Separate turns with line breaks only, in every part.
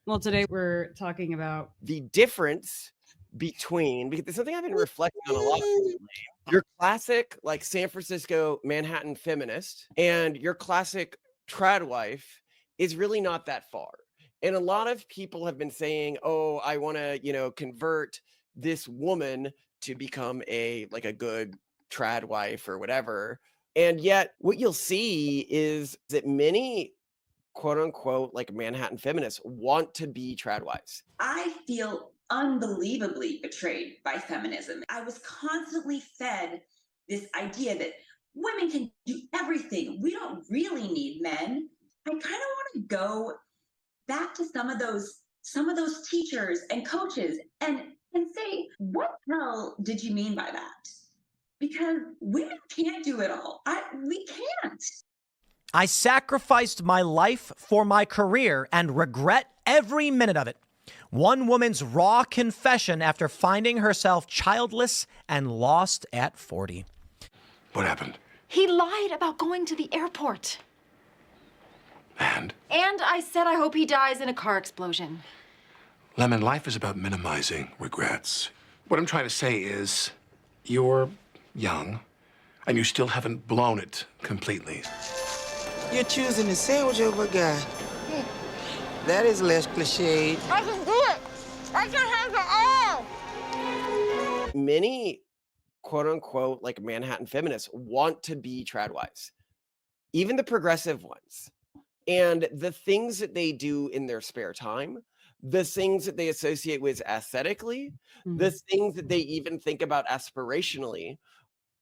Well, today we're talking about
the difference between, because it's something I've been reflecting on a lot recently, your classic like San Francisco, Manhattan feminist and your classic Tradwife is really not that far. And a lot of people have been saying, "Oh, I want to, convert this woman to become a good Tradwife or whatever." And yet what you'll see is that many quote unquote like Manhattan feminists want to be Tradwives.
I feel unbelievably betrayed by feminism. I was constantly fed this idea that women can do everything. We don't really need men. I kind of want to go back to some of those teachers and coaches and say, what the hell did you mean by that? Because women can't do it all. We can't.
I sacrificed my life for my career and regret every minute of it. One woman's raw confession after finding herself childless and lost at 40.
What happened?
He lied about going to the airport.
And?
And I said I hope he dies in a car explosion.
Lemon, life is about minimizing regrets. What I'm trying to say is, you're young, and you still haven't blown it completely.
You're choosing a sandwich over a guy. That is less cliched.
I can do it. I can have it all.
Many quote unquote like Manhattan feminists want to be Tradwives, even the progressive ones. And the things that they do in their spare time, the things that they associate with aesthetically, the things that they even think about aspirationally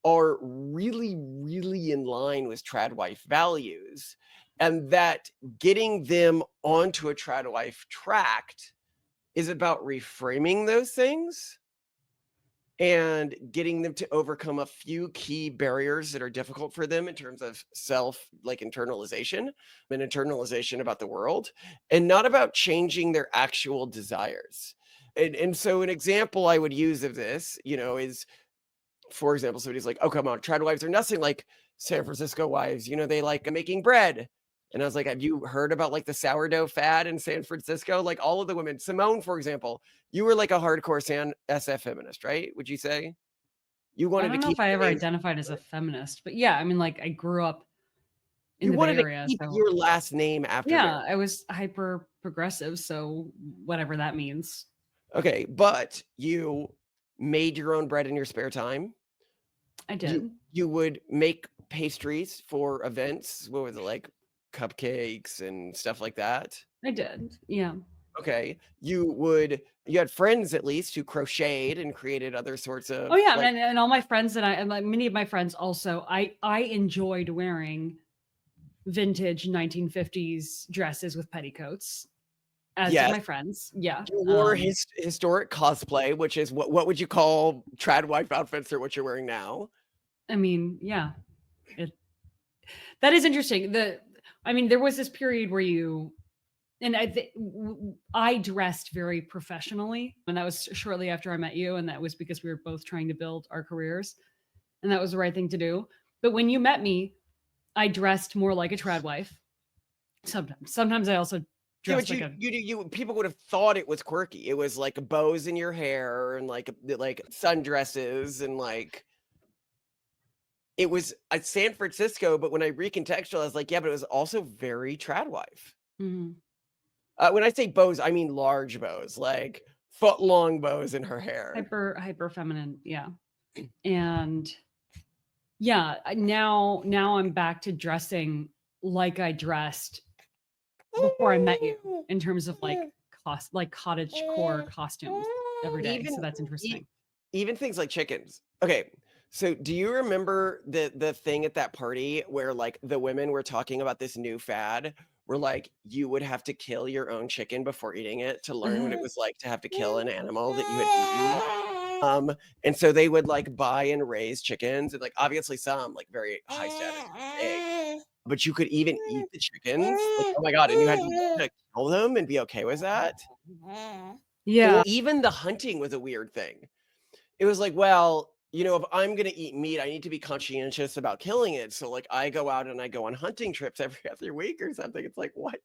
are really, really in line with Tradwife values. And that getting them onto a Tradwife tract is about reframing those things and getting them to overcome a few key barriers that are difficult for them in terms of internalization about the world, and not about changing their actual desires. And so an example I would use of this, is, for example, somebody's like, "Oh, come on, Tradwives are nothing like San Francisco wives. They like making bread." And I was like, "Have you heard about like the sourdough fad in San Francisco? Like all of the women, Simone, for example, you were like a hardcore SF feminist, right? Would you say you
I
wanted to
don't know
keep
if I
your
ever
name?
identified as a feminist, but yeah, I mean, like I grew up in
You
the Bay
wanted to
Area,
keep
so
your last name after
yeah,
marriage.
I was hyper progressive, so whatever that means.
Okay, but you made your own bread in your spare time.
I
You
did.
you would make pastries for events. What was it, like cupcakes and stuff like that?
I did. Yeah.
Okay. You had friends at least who crocheted and created other sorts
Oh
of
yeah,
like
and all my friends and like many of my friends also, I enjoyed wearing vintage 1950s dresses with petticoats, as did
yes,
my friends. Yeah.
you wore historic cosplay, which is what would you call Tradwife outfits or what you're wearing now?
I mean, yeah. It that is interesting. I mean, there was this period where I dressed very professionally, and that was shortly after I met you, and that was because we were both trying to build our careers, and that was the right thing to do. But when you met me, I dressed more like a Tradwife. Sometimes I also
Yeah, but
dressed like a
you people would have thought it was quirky. It was like bows in your hair and like sundresses and like it was at San Francisco, but when I recontextualized, I was like, yeah, but it was also very Tradwife.
Mhm.
When I say bows, I mean large bows, like foot-long bows in her hair.
hyper feminine, yeah. And yeah, now I'm back to dressing like I dressed before I met you in terms of like cottagecore costumes every day. So
Even
that's
e
interesting.
even things like chickens. Okay, so do you remember the thing at that party where, like, the women were talking about this new fad where, like, you would have to kill your own chicken before eating it to learn what it was like to have to kill an animal that you had eaten? And so they would, like, buy and raise chickens and, like, obviously some, like, very high status eggs, but you could even eat the chickens? Like, oh my god, and you had to kill them and be okay with that? Or
Yeah.
even the hunting was a weird thing. It was like, well, if I'm gonna eat meat, I need to be conscientious about killing it. So like I go out and I go on hunting trips every other week or something. It's like, what?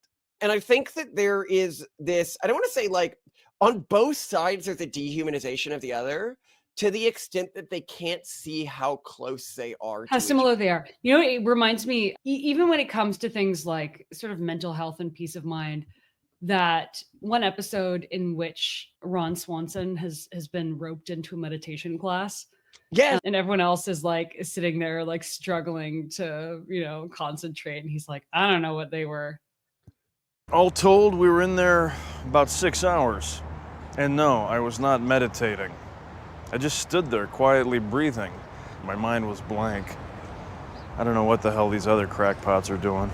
And I think that there is this, I don't want to say like on both sides, there's a dehumanization of the other to the extent that they can't see how close they are to
How
each
similar
other.
they are. You know, it reminds me, even when it comes to things like sort of mental health and peace of mind, that one episode in which Ron Swanson has been roped into a meditation class.
Yes.
And everyone else is like sitting there like struggling to, you know, concentrate. And he's like, I don't know what they were.
All told, we were in there about 6 hours. And no, I was not meditating. I just stood there quietly breathing. My mind was blank. I don't know what the hell these other crackpots are doing.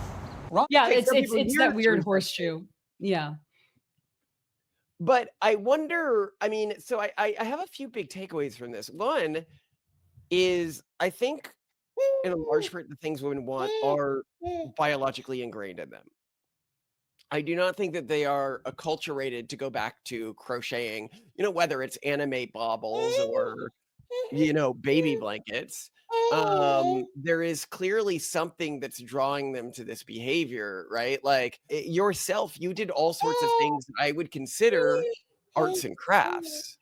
Yeah,
Okay,
it's
some people
it's
hear
that
it
weird
through
horseshoe. Yeah.
But I wonder, I mean, so I have a few big takeaways from this. One is I think in a large part the things women want are biologically ingrained in them. I do not think that they are acculturated to go back to crocheting, you know, whether it's anime baubles or, you know, baby blankets. There is clearly something that's drawing them to this behavior, right? Like yourself, you did all sorts of things that I would consider arts and crafts.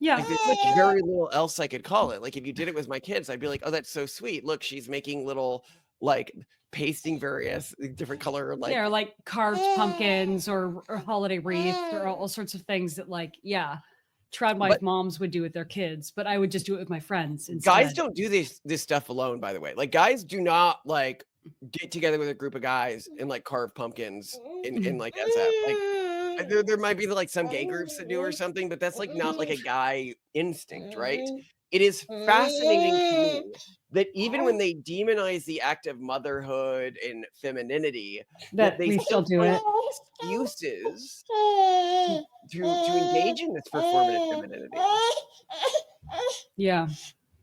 Yeah.
Like there's very little else I could call it. Like if you did it with my kids, I'd be like, oh, that's so sweet. Look, she's making little like pasting various different color like
Yeah, or like carved pumpkins or holiday wreaths or all sorts of things that like, yeah, Tradwife
But-
moms would do with their kids, but I would just do it with my friends instead.
guys don't do this stuff alone, by the way. Like guys do not like get together with a group of guys and like carve pumpkins in like SF. Like there might be like some gay groups that do or something, but that's like not like a guy instinct, right? It is fascinating to me that even when they demonize the act of motherhood and femininity,
that
they
we still do it.
find excuses to engage in this performative femininity.
Yeah.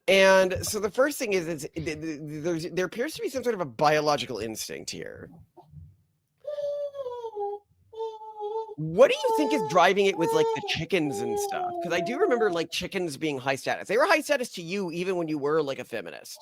And so the first thing is there appears to be some sort of a biological instinct here. What do you think is driving it with like the chickens and stuff? Because I do remember like chickens being high status. They were high status to you even when you were like a feminist.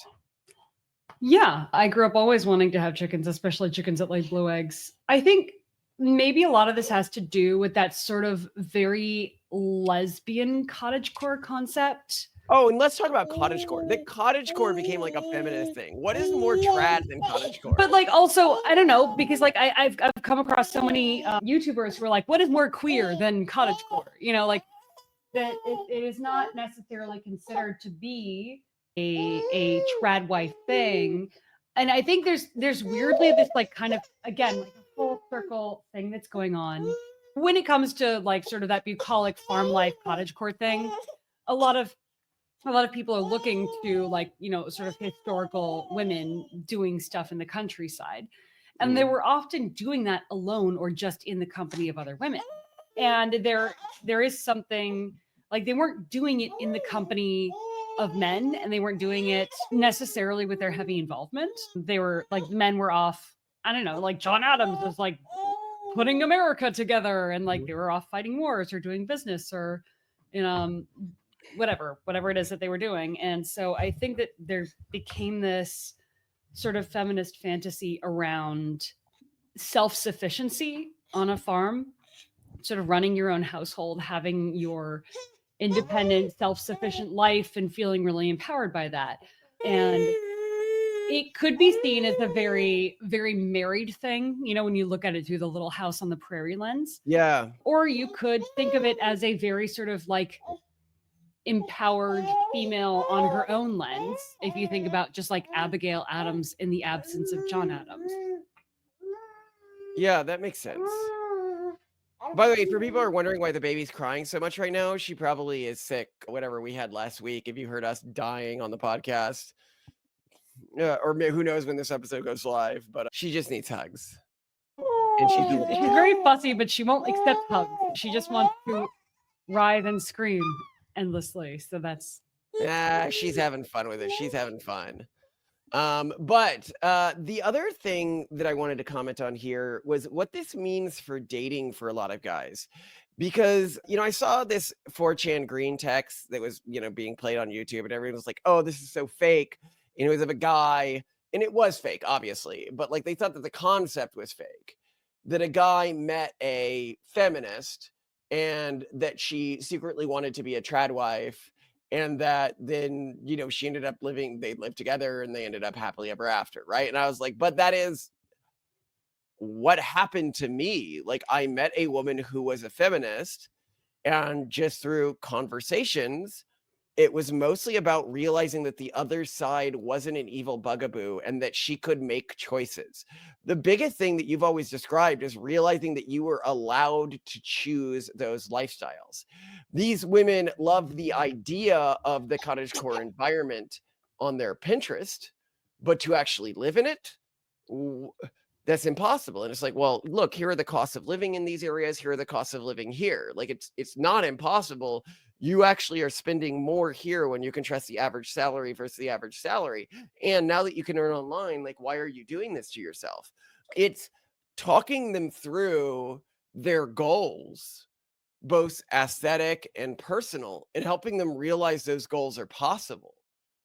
Yeah, I grew up always wanting to have chickens, especially chickens that lay blue eggs. I think maybe a lot of this has to do with that sort of very lesbian cottagecore concept.
Oh, and let's talk about cottagecore. The cottagecore became like a feminist thing. What is more trad than cottagecore?
But like also, I don't know, because like I've come across so many YouTubers who are like, what is more queer than cottagecore? You know, like that it is not necessarily considered to be a Tradwife thing. And I think there's weirdly this like kind of, again, like a full circle thing that's going on when it comes to like sort of that bucolic farm life cottagecore thing. A lot of people are looking to like, you know, sort of historical women doing stuff in the countryside. And they were often doing that alone or just in the company of other women. And there is something like they weren't doing it in the company of men and they weren't doing it necessarily with their heavy involvement. They were like, men were off, I don't know, like John Adams was like putting America together and like they were off fighting wars or doing business or, you know, whatever it is that they were doing. And so I think that there became this sort of feminist fantasy around self-sufficiency on a farm, sort of running your own household, having your independent, self-sufficient life and feeling really empowered by that. And it could be seen as a very, very married thing, you know, when you look at it through the Little House on the Prairie lens.
Yeah.
Or you could think of it as a very sort of like empowered female on her own lens, if you think about just like Abigail Adams in the absence of John Adams.
Yeah, that makes sense. By the way, for people who are wondering why the baby's crying so much right now, she probably is sick, whatever we had last week. If you heard us dying on the podcast, or who knows when this episode goes live, but she just needs hugs. And
She's very fussy, but she won't accept hugs. She just wants to writhe and scream endlessly. So that's
she's having fun with it. She's having fun. But the other thing that I wanted to comment on here was what this means for dating for a lot of guys. Because, you know, I saw this 4chan green text that was, you know, being played on YouTube and everyone was like, oh, this is so fake. And it was of a guy and it was fake, obviously, but like they thought that the concept was fake, that a guy met a feminist and that she secretly wanted to be a tradwife, and that then, you know, she ended up they lived together and they ended up happily ever after, right? And I was like, but that is what happened to me. Like, I met a woman who was a feminist, and just through conversations, it was mostly about realizing that the other side wasn't an evil bugaboo and that she could make choices. The biggest thing that you've always described is realizing that you were allowed to choose those lifestyles. These women love the idea of the cottagecore environment on their Pinterest, but to actually live in it, that's impossible. And it's like, well, look, here are the costs of living in these areas. Here are the costs of living here. Like, it's not impossible. You actually are spending more here when you contrast the average salary versus the average salary. And now that you can earn online, like, why are you doing this to yourself? It's talking them through their goals, both aesthetic and personal, and helping them realize those goals are possible.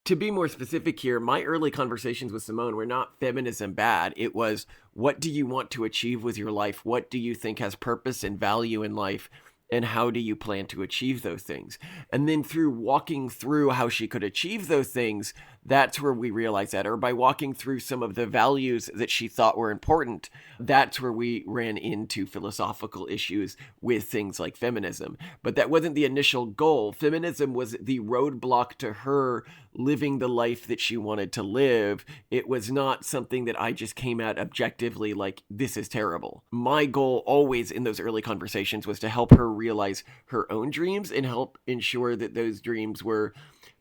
To be more specific here, my early conversations with Simone were not feminism bad. It was, what do you want to achieve with your life? What do you think has purpose and value in life? And how do you plan to achieve those things? And then through walking through how she could achieve those things, that's where we realized that. Or by walking through some of the values that she thought were important, that's where we ran into philosophical issues with things like feminism. But that wasn't the initial goal. Feminism was the roadblock to her living the life that she wanted to live. It was not something that I just came at objectively like, this is terrible. My goal always in those early conversations was to help her realize her own dreams and help ensure that those dreams were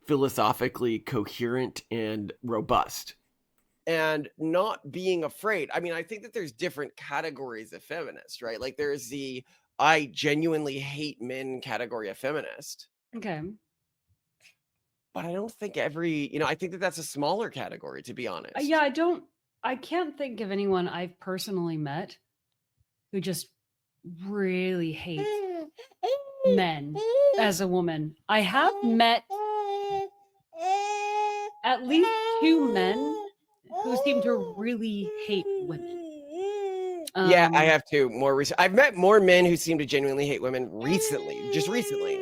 philosophically coherent and robust. And not being afraid. I mean, I think that there's different categories of feminist, right? Like, there's the I genuinely hate men category of feminist.
Okay.
But I don't think I think that that's a smaller category, to be honest.
Yeah, I can't think of anyone I've personally met who just really hates men as a woman. I have met at least 2 men who seem to really hate women.
Yeah, I have too. More recent. I've met more men who seem to genuinely hate women just recently,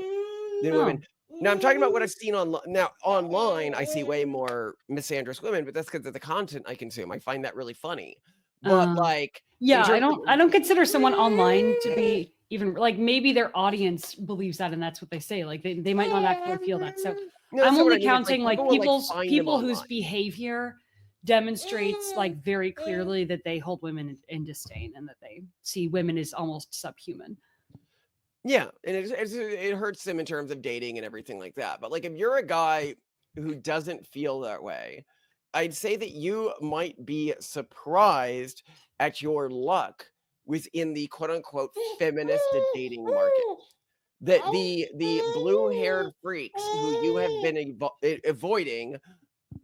than women. Now I'm talking about what I've seen online. Now online, I see way more misandrous women, but that's because of the content I consume. I find that really funny. But like,
yeah, I don't consider someone online to be even like, maybe their audience believes that and that's what they say. Like they might not actually feel that. So
no,
I'm
so what
only
I mean is,
counting like people whose
online.
behavior demonstrates like very clearly that they hold women in disdain and that they see women as almost subhuman.
Yeah, and it hurts them in terms of dating and everything like that. But like, if you're a guy who doesn't feel that way, I'd say that you might be surprised at your luck within the quote unquote feminist dating market. That the blue-haired freaks who you have been avoiding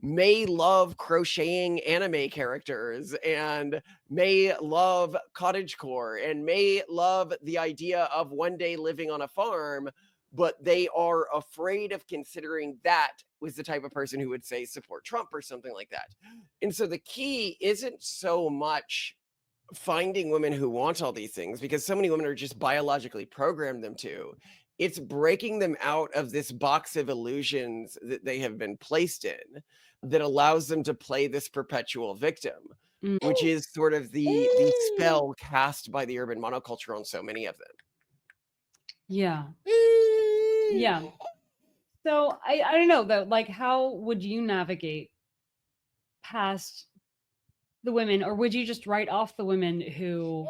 may love crocheting anime characters and may love cottagecore and may love the idea of one day living on a farm, but they are afraid of considering that was the type of person who would say support Trump or something like that. And so the key isn't so much finding women who want all these things, because so many women are just biologically programmed them to. It's breaking them out of this box of illusions that they have been placed in that allows them to play this perpetual victim, which is sort of the spell cast by the urban monoculture on so many of them.
Yeah. Yeah. So I don't know though, like, how would you navigate past the women, or would you just write off the women who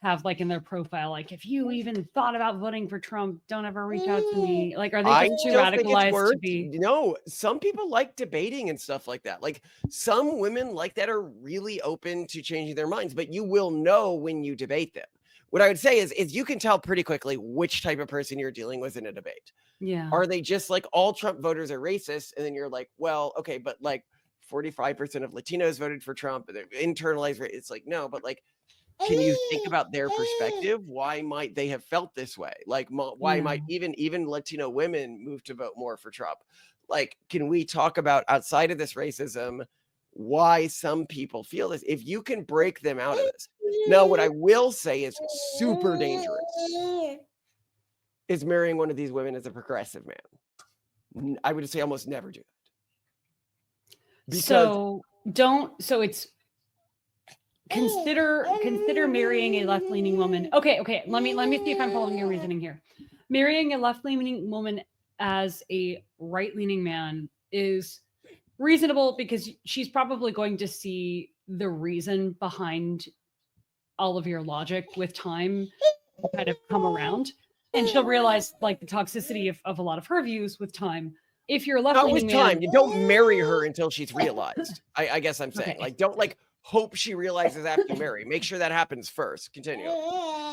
have like in their profile, like, if you even thought about voting for Trump, don't ever reach out to me? Like, are they just too radicalized to be?
No, some people like debating and stuff like that. Like, some women like that are really open to changing their minds, but you will know when you debate them. What I would say is you can tell pretty quickly which type of person you're dealing with in a debate.
Yeah.
Are they just like, all Trump voters are racist? And then you're like, well, okay, but like 45% of Latinos voted for Trump. They're internalized. It's like, no, but like, can you think about their perspective? Why might they have felt this way? Like, why might even Latino women move to vote more for Trump? Like, can we talk about, outside of this racism, why some people feel this. If you can break them out of this. Now, what I will say is super dangerous is marrying one of these women as a progressive man. I would say almost never do that. Because
so it's consider marrying a left-leaning woman. Okay, let me see if I'm following your reasoning here. Marrying a left-leaning woman as a right-leaning man is reasonable because she's probably going to see the reason behind all of your logic with time kind of come around, and she'll realize like the toxicity of a lot of her views with time. If you're a
not
left-leaning
with
man,
time. You don't marry her until she's realized. I guess I'm saying,
Okay.
like, don't like hope she realizes after you marry. Make sure that happens first. Continue.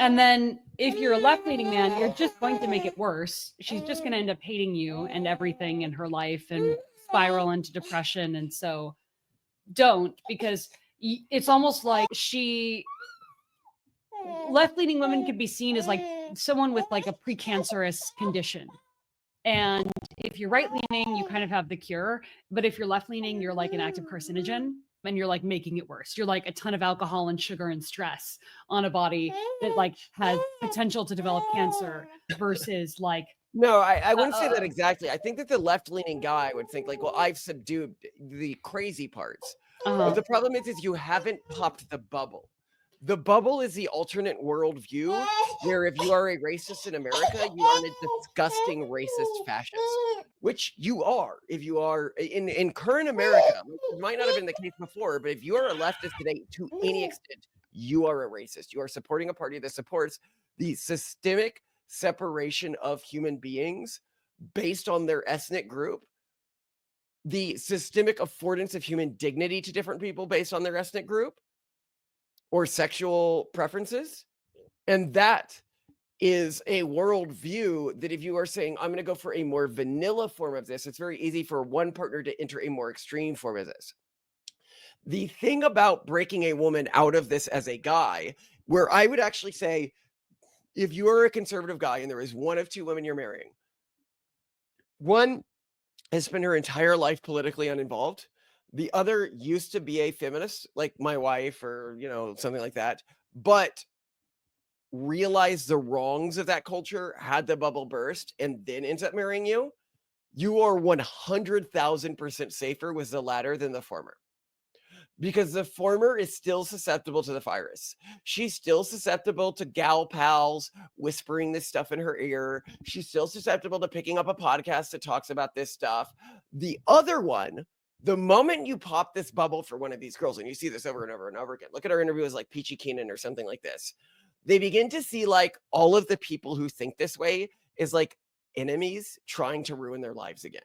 and then if you're a left-leaning man, you're just going to make it worse. She's just going to end up hating you and everything in her life and spiral into depression. And so don't, because it's almost like left-leaning women could be seen as like someone with like a precancerous condition. And if you're right-leaning, you kind of have the cure. But if you're left-leaning, you're like an active carcinogen and you're like making it worse. You're like a ton of alcohol and sugar and stress on a body that like has potential to develop cancer versus like.
No, I wouldn't say that exactly. I think that the left-leaning guy would think like, well, I've subdued the crazy parts. But the problem is you haven't popped the bubble. The bubble is the alternate worldview where if you are a racist in America, you are a disgusting racist fascist, which you are. If you are in current America, it might not have been the case before, but if you are a leftist today to any extent, you are a racist. You are supporting a party that supports the systemic separation of human beings based on their ethnic group, the systemic affordance of human dignity to different people based on their ethnic group or sexual preferences. And that is a worldview that if you are saying, I'm going to go for a more vanilla form of this, it's very easy for one partner to enter a more extreme form of this. The thing about breaking a woman out of this as a guy, where I would actually say, if you are a conservative guy and there is one of two women you're marrying, one has spent her entire life politically uninvolved. The other used to be a feminist, like my wife or, something like that, but realized the wrongs of that culture, had the bubble burst, and then ends up marrying you. You are 100,000% safer with the latter than the former. Because the former is still susceptible to the virus. She's still susceptible to gal pals whispering this stuff in her ear. She's still susceptible to picking up a podcast that talks about this stuff. The other one, the moment you pop this bubble for one of these girls, and you see this over and over and over again, look at our interviews like Peachy Keenan or something like this. They begin to see like all of the people who think this way is like enemies trying to ruin their lives again.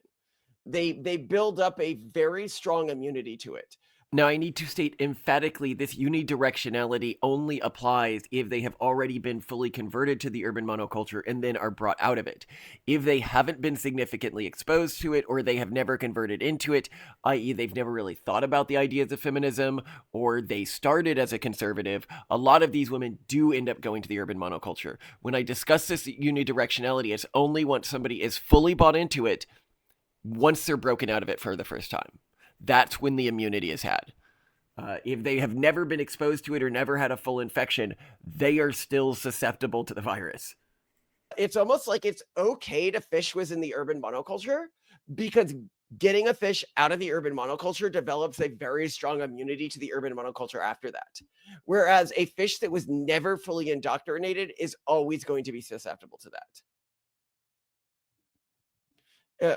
They build up a very strong immunity to it. Now, I need to state emphatically this unidirectionality only applies if they have already been fully converted to the urban monoculture and then are brought out of it. If they haven't been significantly exposed to it or they have never converted into it, i.e. they've never really thought about the ideas of feminism or they started as a conservative, a lot of these women do end up going to the urban monoculture. When I discuss this unidirectionality, it's only once somebody is fully bought into it, once they're broken out of it for the first time. That's when the immunity is had. If they have never been exposed to it or never had a full infection, they are still susceptible to the virus. It's almost like it's okay to fish within the urban monoculture because getting a fish out of the urban monoculture develops a very strong immunity to the urban monoculture after that. Whereas a fish that was never fully indoctrinated is always going to be susceptible to that.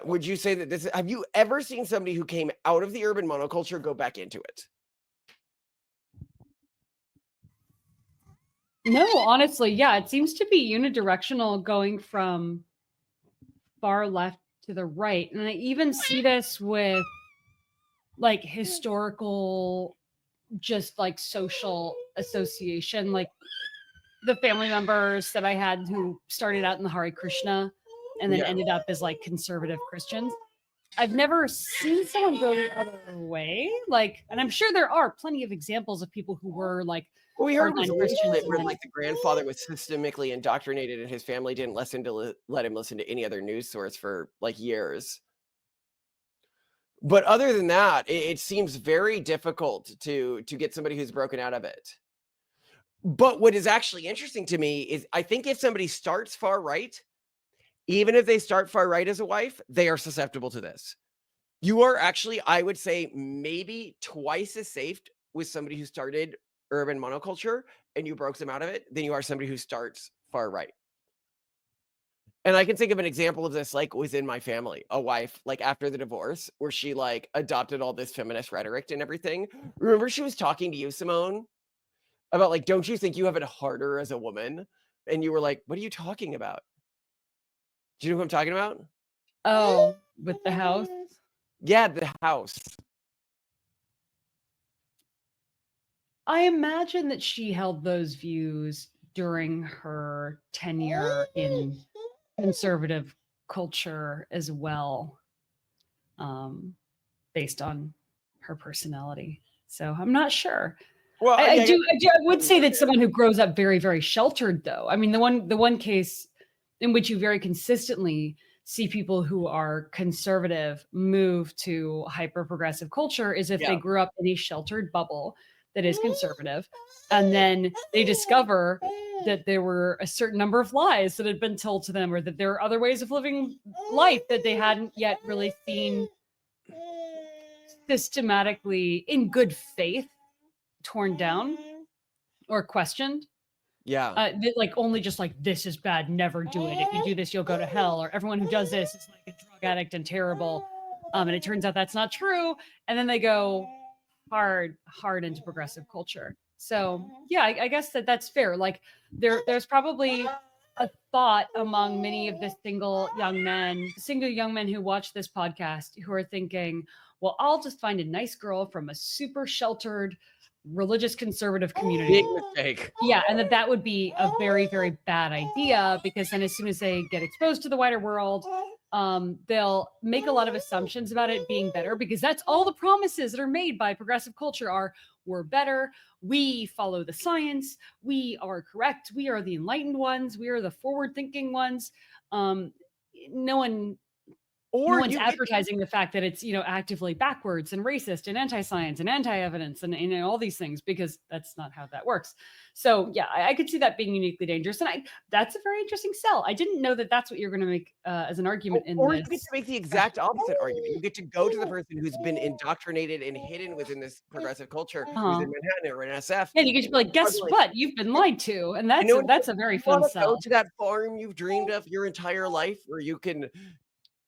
Would you say that have you ever seen somebody who came out of the urban monoculture go back into it?
No, honestly, yeah, it seems to be unidirectional going from far left to the right. And I even see this with like historical, just like social association, like the family members that I had who started out in the Hare Krishna and then ended up as like conservative Christians. I've never seen someone go the other way. Like, and I'm sure there are plenty of examples of people who were like,
well, we heard
Christians
where like the grandfather was systemically indoctrinated and his family didn't let him listen to any other news source for like years. But other than that, it seems very difficult to get somebody who's broken out of it. But what is actually interesting to me is I think if somebody starts far right, even if they start far right as a wife, they are susceptible to this. You are actually, I would say, maybe twice as safe with somebody who started urban monoculture and you broke them out of it than you are somebody who starts far right. And I can think of an example of this, like within my family, a wife, like after the divorce, where she like adopted all this feminist rhetoric and everything. Remember, she was talking to you, Simone, about like, don't you think you have it harder as a woman? And you were like, what are you talking about? Do you know who I'm talking about?
Oh, with the house?
Yeah, the house.
I imagine that she held those views during her tenure in conservative culture as well, based on her personality. So I'm not sure.
Well,
I would say that someone who grows up very, very sheltered, though. I mean, the one case in which you very consistently see people who are conservative move to hyper progressive culture is if they grew up in a sheltered bubble that is conservative, and then they discover that there were a certain number of lies that had been told to them, or that there are other ways of living life that they hadn't yet really seen systematically in good faith torn down or questioned.
Yeah.
Like only just like, this is bad, never do it. If you do this, you'll go to hell. Or everyone who does this is like a drug addict and terrible. And it turns out that's not true. And then they go hard into progressive culture. So yeah, I guess that's fair. Like there's probably a thought among many of the single young men who watch this podcast who are thinking, well, I'll just find a nice girl from a super sheltered religious conservative community.
Big mistake.
Yeah, and that would be a very, very bad idea, because then as soon as they get exposed to the wider world, they'll make a lot of assumptions about it being better, because that's all the promises that are made by progressive culture are, we're better, we follow the science, we are correct, we are the enlightened ones, we are the forward-thinking ones. No one's advertising the fact that it's, actively backwards and racist and anti-science and anti-evidence and all these things, because that's not how that works. So yeah, I could see that being uniquely dangerous, and that's a very interesting sell. I didn't know that that's what you're going to make as an argument in
or
this.
you get to make the exact opposite argument. You get to go to the person who's been indoctrinated and hidden within this progressive culture, who's in Manhattan or in SF.
Yeah, you get to be like, guess what? You've been lied to, and that's a very fun sell.
Go to that farm you've dreamed of your entire life, where you can,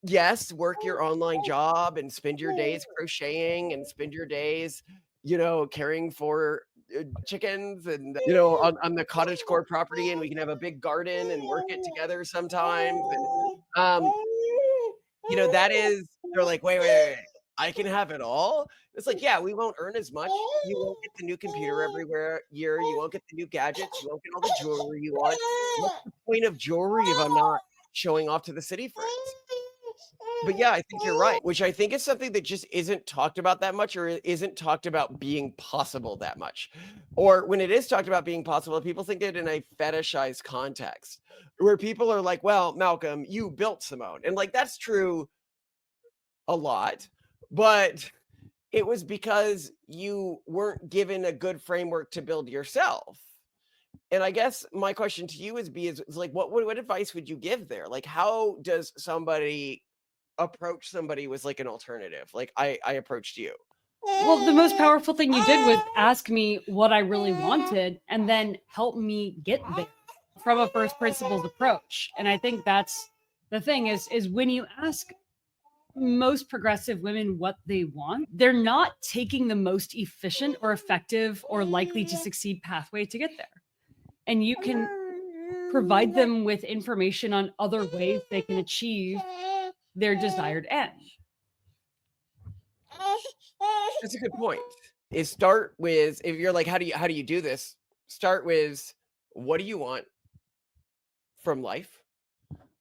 yes, work your online job and spend your days crocheting and spend your days, caring for chickens and, on the cottagecore property, and we can have a big garden and work it together sometimes. And, that is, they're like, wait, I can have it all. It's like, yeah, we won't earn as much. You won't get the new computer everywhere year. You won't get the new gadgets. You won't get all the jewelry you want. What's the point of jewelry if I'm not showing off to the city friends? But yeah, I think you're right, which I think is something that just isn't talked about that much, or isn't talked about being possible that much. Or when it is talked about being possible, people think it in a fetishized context, where people are like, well, Malcolm, you built Simone. And like, that's true a lot, but it was because you weren't given a good framework to build yourself. And I guess my question to you is like, what advice would you give there? Like, how does somebody approach somebody with like an alternative? Like I approached you.
Well, the most powerful thing you did was ask me what I really wanted and then help me get there from a first principles approach. And I think that's the thing is when you ask most progressive women what they want, they're not taking the most efficient or effective or likely to succeed pathway to get there. And you can provide them with information on other ways they can achieve their desired end.
That's a good point. Is start with, if you're like, how do you do this? Start with, what do you want from life?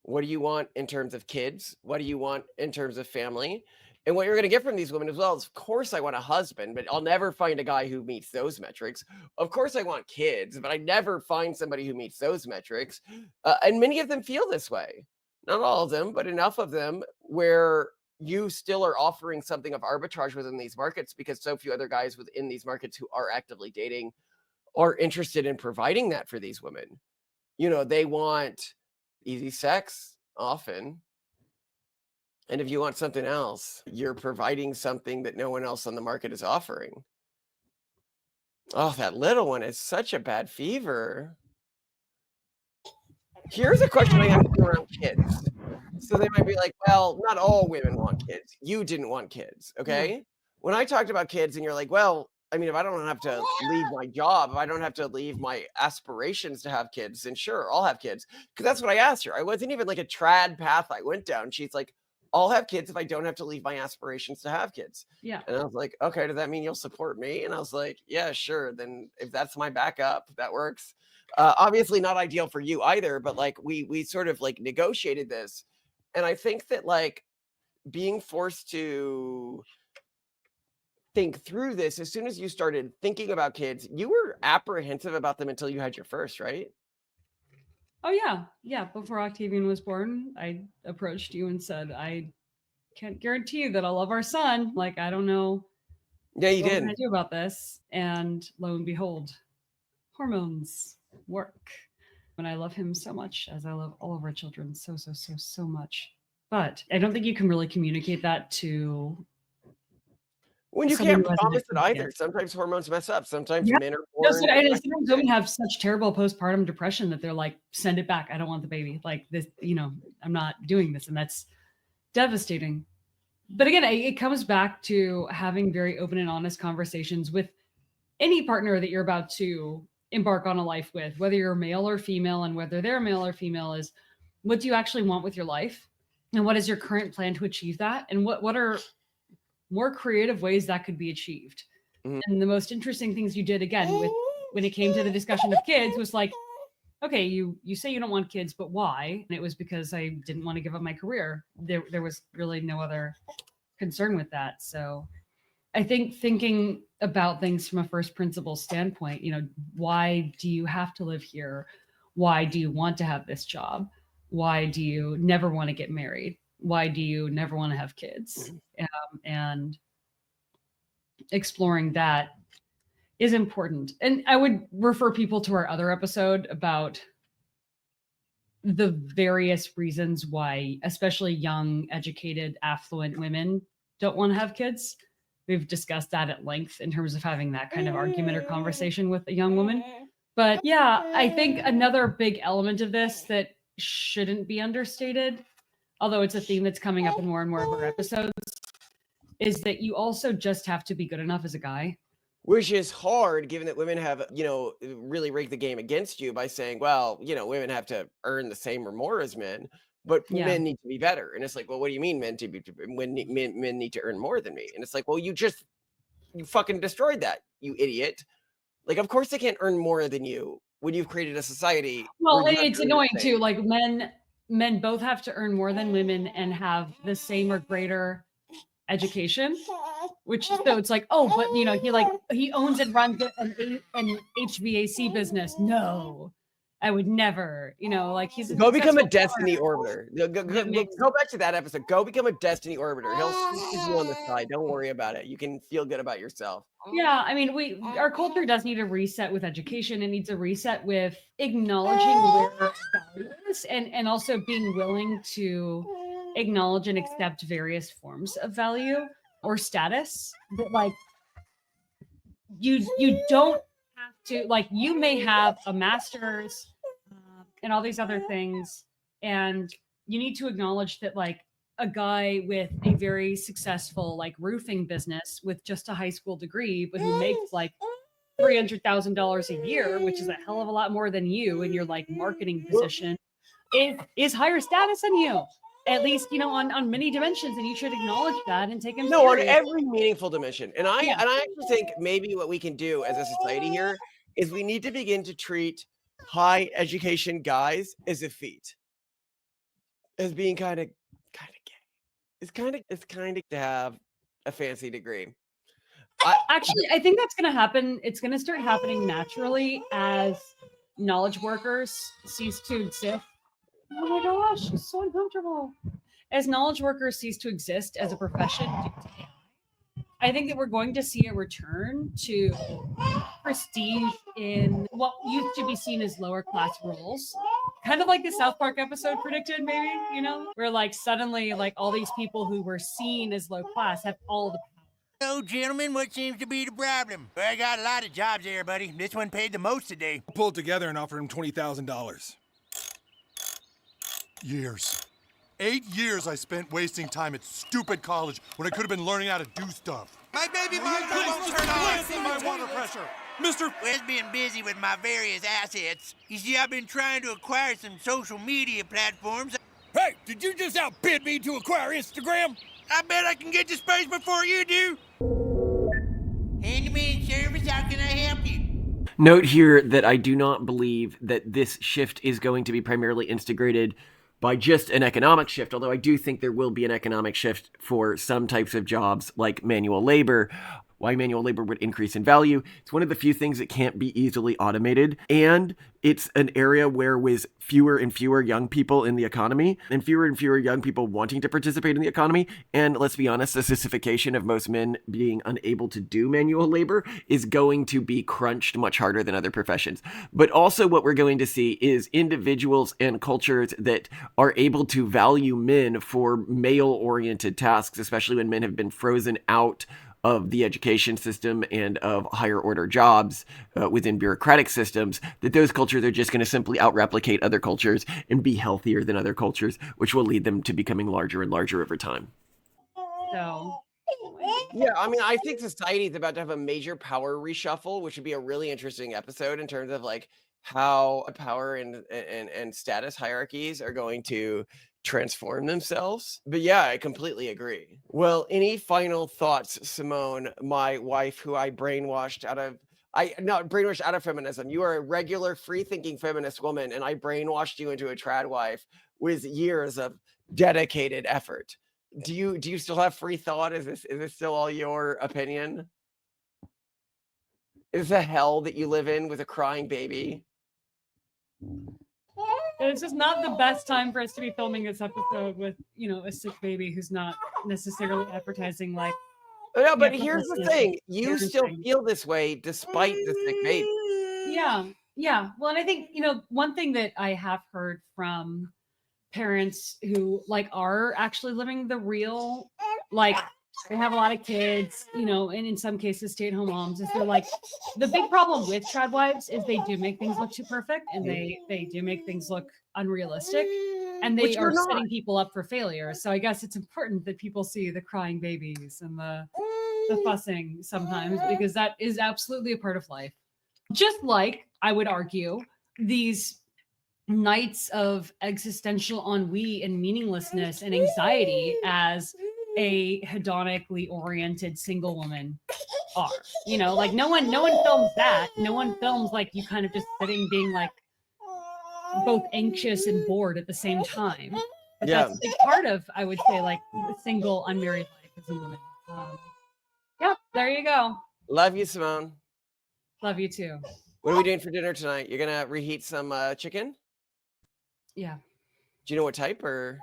What do you want in terms of kids? What do you want in terms of family? And what you're going to get from these women as well is, of course, I want a husband, but I'll never find a guy who meets those metrics. Of course, I want kids, but I never find somebody who meets those metrics. And many of them feel this way. Not all of them, but enough of them where you still are offering something of arbitrage within these markets because so few other guys within these markets who are actively dating are interested in providing that for these women. You know, they want easy sex often. And if you want something else, you're providing something that no one else on the market is offering. Oh, that little one is such a bad fever. Here's a question I ask you around kids. So they might be like, well, not all women want kids. You didn't want kids, okay? When I talked about kids and you're like, well, I mean, if I don't have to leave my job, if I don't have to leave my aspirations to have kids, then sure, I'll have kids. Because that's what I asked her. I wasn't even like a trad path I went down. She's like, I'll have kids if I don't have to leave my aspirations to have kids.
Yeah.
And I was like, okay, does that mean you'll support me? And I was like, yeah, sure. Then if that's my backup, that works. Obviously not ideal for you either, but like we sort of like negotiated this. And I think that like being forced to think through this, as soon as you started thinking about kids, you were apprehensive about them until you had your first, right?
Oh yeah. Yeah. Before Octavian was born, I approached you and said, I can't guarantee you that I'll love our son. Like, I don't know
Yeah, you
what we're
did.
gonna do about this. And lo and behold, hormones work. And I love him so much, as I love all of our children so much. But I don't think you can really communicate that to
When you
someone
can't
who hasn't
promise it
experienced
either.
it.
Sometimes hormones mess up. Sometimes
Yeah.
men are
No,
born.
sometimes women have such terrible postpartum depression that they're like, send it back. I don't want the baby. Like this, you know, I'm not doing this. And that's devastating. But again, it comes back to having very open and honest conversations with any partner that you're about to embark on a life with, whether you're male or female, and whether they're male or female, is what do you actually want with your life? And what is your current plan to achieve that? And what are more creative ways that could be achieved?
Mhm.
And the most interesting things you did, again, with when it came to the discussion of kids, was like, okay, you say you don't want kids, but why? And it was because I didn't want to give up my career. There was really no other concern with that. So I think thinking about things from a first principle standpoint, you know, why do you have to live here? Why do you want to have this job? Why do you never want to get married? Why do you never want to have kids? And exploring that is important. And I would refer people to our other episode about the various reasons why, especially young, educated, affluent women don't want to have kids. We've discussed that at length in terms of having that kind of argument or conversation with a young woman. But yeah, I think another big element of this that shouldn't be understated, although it's a theme that's coming up in more and more of our episodes, is that you also just have to be good enough as a guy.
Which is hard given that women have, you know, really rigged the game against you by saying, well, you know, women have to earn the same or more as men, but
Yeah.
men need to be better. And it's like, well, what do you mean men need to earn more than me? And it's like, well, you fucking destroyed that, you idiot. Like, of course they can't earn more than you when you've created a society.
Well,
where you have
it's
to earn the
annoying
same.
too. Like men both have to earn more than women and have the same or greater education, which so it's like, oh, but you know, he owns and runs an HVAC business. No, I would never, you know, like he's
Go become a
successful
destiny
foreigner.
orbiter. Go back to that episode. Go become a destiny orbiter. He'll squeeze you on the side. Don't worry about it. You can feel good about yourself.
Yeah, I mean, our culture does need a reset with education. It needs a reset with acknowledging where value is and also being willing to acknowledge and accept various forms of value or status. But like, you don't have to, like, you may have a master's and all these other things, and you need to acknowledge that, like, a guy with a very successful like roofing business with just a high school degree, but who makes like $300,000 a year, which is a hell of a lot more than you in your like marketing position, is higher status than you, at least, you know, on many dimensions, and you should acknowledge that and take him
No,
serious.
on every meaningful dimension. And I actually think maybe what we can do as a society here is we need to begin to treat high education guys as a feat, as being kind of gay. It's kind of to have a fancy degree.
Actually, I think that's going to happen. It's going to start happening naturally as knowledge workers cease to exist. Oh my gosh, it's so uncomfortable. as knowledge workers cease to exist as a profession, I think that we're going to see a return to prestige in what used to be seen as lower class roles. Kind of like the South Park episode predicted, maybe, you know, where like suddenly like all these people who were seen as low class have all the power.
So, gentlemen, what seems to be the problem? Well, I got a lot of jobs there, buddy. This one paid the most today.
I pulled together and offered him $20,000. Years. 8 years I spent wasting time at stupid college when I could have been learning how to do stuff.
My baby monitor won't turn on.
My water pressure. Mr.
Well, being busy with my various assets. You see, I've been trying to acquire some social media platforms.
Hey, did you just outbid me to acquire Instagram?
I bet I can get to space before you do. Handyman service, how can I help you?
Note here that I do not believe that this shift is going to be primarily instigated by just an economic shift, although I do think there will be an economic shift for some types of jobs like manual labor. Why manual labor would increase in value. It's one of the few things that can't be easily automated. And it's an area where with fewer and fewer young people in the economy and fewer young people wanting to participate in the economy. And let's be honest, the sissification of most men being unable to do manual labor is going to be crunched much harder than other professions. But also what we're going to see is individuals and cultures that are able to value men for male-oriented tasks, especially when men have been frozen out of the education system and of higher order jobs within bureaucratic systems, that those cultures are just going to simply out-replicate other cultures and be healthier than other cultures, which will lead them to becoming larger and larger over time.
So,
yeah, I mean, I think society is about to have a major power reshuffle, which would be a really interesting episode in terms of like how power and status hierarchies are going to transform themselves. But yeah, I completely agree. Well, any final thoughts, Simone, my wife, who I brainwashed out of feminism. You are a regular free-thinking feminist woman, and I brainwashed you into a Tradwife with years of dedicated effort. Do you still have free thought? Is this still all your opinion? Is this a hell that you live in with a crying baby?
it's just not the best time for us to be filming this episode with, you know, a sick baby who's not necessarily advertising like.
No, but here's the thing. You still feel this way despite the sick baby.
Yeah. Well, and I think, you know, one thing that I have heard from parents who like are actually living the real, like they have a lot of kids, you know, and in some cases stay-at-home moms, is they're like, the big problem with Tradwives is they do make things look too perfect, and they do make things look unrealistic, and they are setting people up for failure. So I guess it's important that people see the crying babies and the fussing sometimes, because that is absolutely a part of life. Just like, I would argue, these nights of existential ennui and meaninglessness and anxiety as a hedonically oriented single woman are, you know, like no one films that. No one films like you kind of just sitting being like both anxious and bored at the same time. But that's a big part of, I would say, like the single unmarried life as a woman. Yeah, there you go.
Love you, Simone.
Love you too.
What are we doing for dinner tonight? You're gonna reheat some chicken?
Yeah.
Do you know what type or?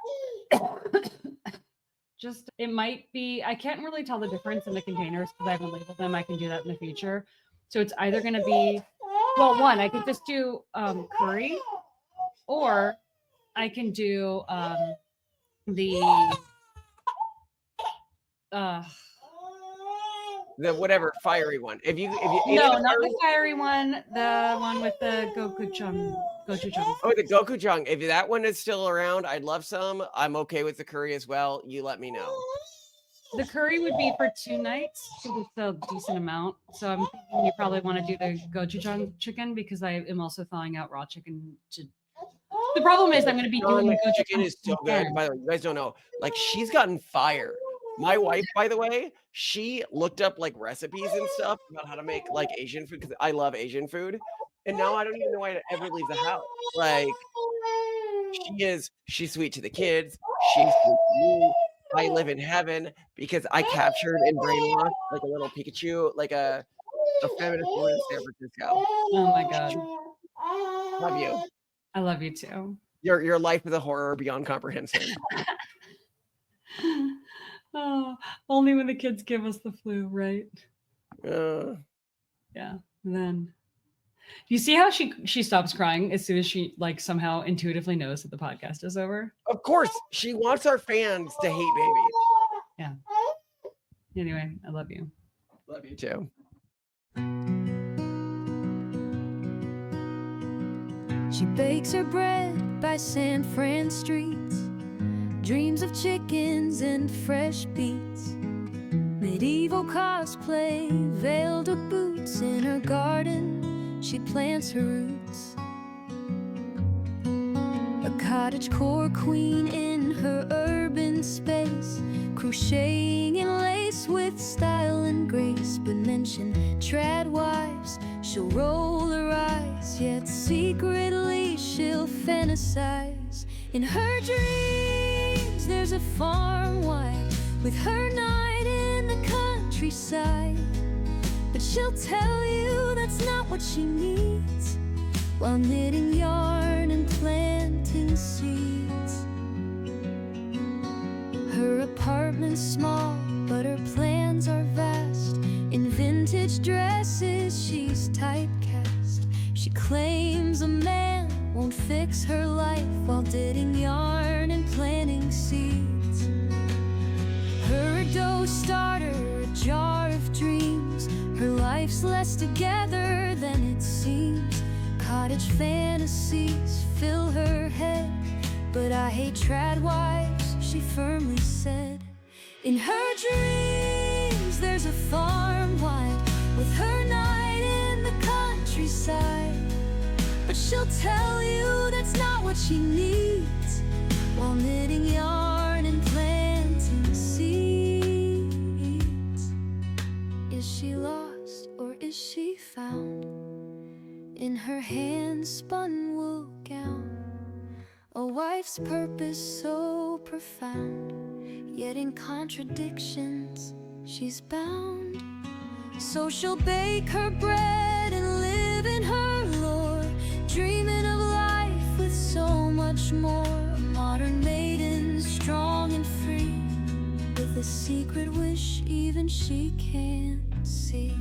Just, it might be, I can't really tell the difference in the containers because I haven't labeled them. I can do that in the future. So it's either going to be, well, one, I could just do curry, or I can do the
whatever fiery one. If you
no, not the fiery one, the one with the gochujang.
Oh, the gochujang. If that one is still around, I'd love some. I'm okay with the curry as well. You let me know.
The curry would be for 2 nights because it's a decent amount. So I'm thinking you probably want to do the gochujang chicken because I am also thawing out raw chicken. The problem is I'm going to be doing the gochujang
chicken is so good. By the way, you guys don't know, like she's gotten fire. My wife, by the way, she looked up like recipes and stuff about how to make like Asian food because I love Asian food. And now I don't even know why to ever leave the house. Like she's sweet to the kids. She's sweet to me. I live in heaven because I captured and brainwashed like a little Pikachu, like a feminist woman in San Francisco.
Oh my God.
Love you.
I love you too.
Your life is a horror beyond comprehension.
Oh, only when the kids give us the flu, right? Yeah. Then you see how she stops crying as soon as she like somehow intuitively knows that the podcast is over?
Of course, she wants our fans to hate babies.
Yeah. Anyway, I love you.
Love you too.
She bakes her bread by San Fran streets, dreams of chickens and fresh beets, medieval cosplay, veiled with boots. In her garden, she plants her roots. A cottagecore queen in her urban space, crocheting in lace with style and grace. But mention Tradwives, she'll roll her eyes, yet secretly she'll fantasize. In her dreams, there's a farm wife with her night in the countryside, but she'll tell you that's not what she needs, while knitting yarn and planting seeds. Her apartment's small, but her plans are vast. In vintage dresses, she's typecast. She claims a man won't fix her life, while knitting yarn and planting seeds. Her dough starter, a jar of dreams. Her life's less together than it seems. Cottage fantasies fill her head, but I hate Tradwives, she firmly said. In her dreams, there's a farm wife with her night in the countryside, but she'll tell you that's not what she needs, while knitting yarn and planting seeds. Is she lost or is she found? In her hand-spun wool gown, a wife's purpose so profound, yet in contradictions she's bound. So she'll bake her bread and live in her lore, dreaming of life with so much more. A modern maiden, strong and free, with a secret wish even she can't see.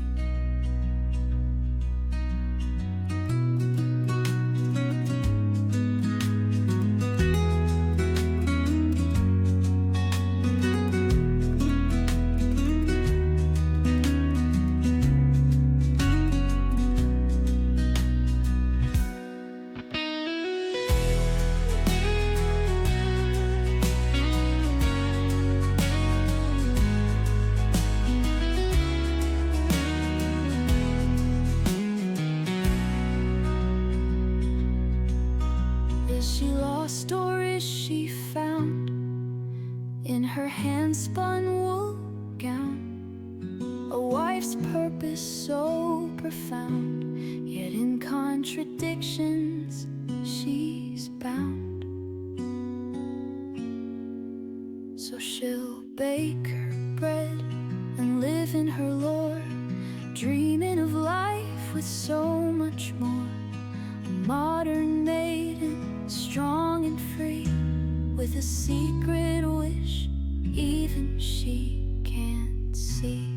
Is she lost or is she found? In her hand-spun wool gown, a wife's purpose so profound, yet in contradictions she's bound. So she'll bake her bread and live in her lore, dreaming of life with so much more. A modern maiden, strong and free, with a secret wish even she can't see.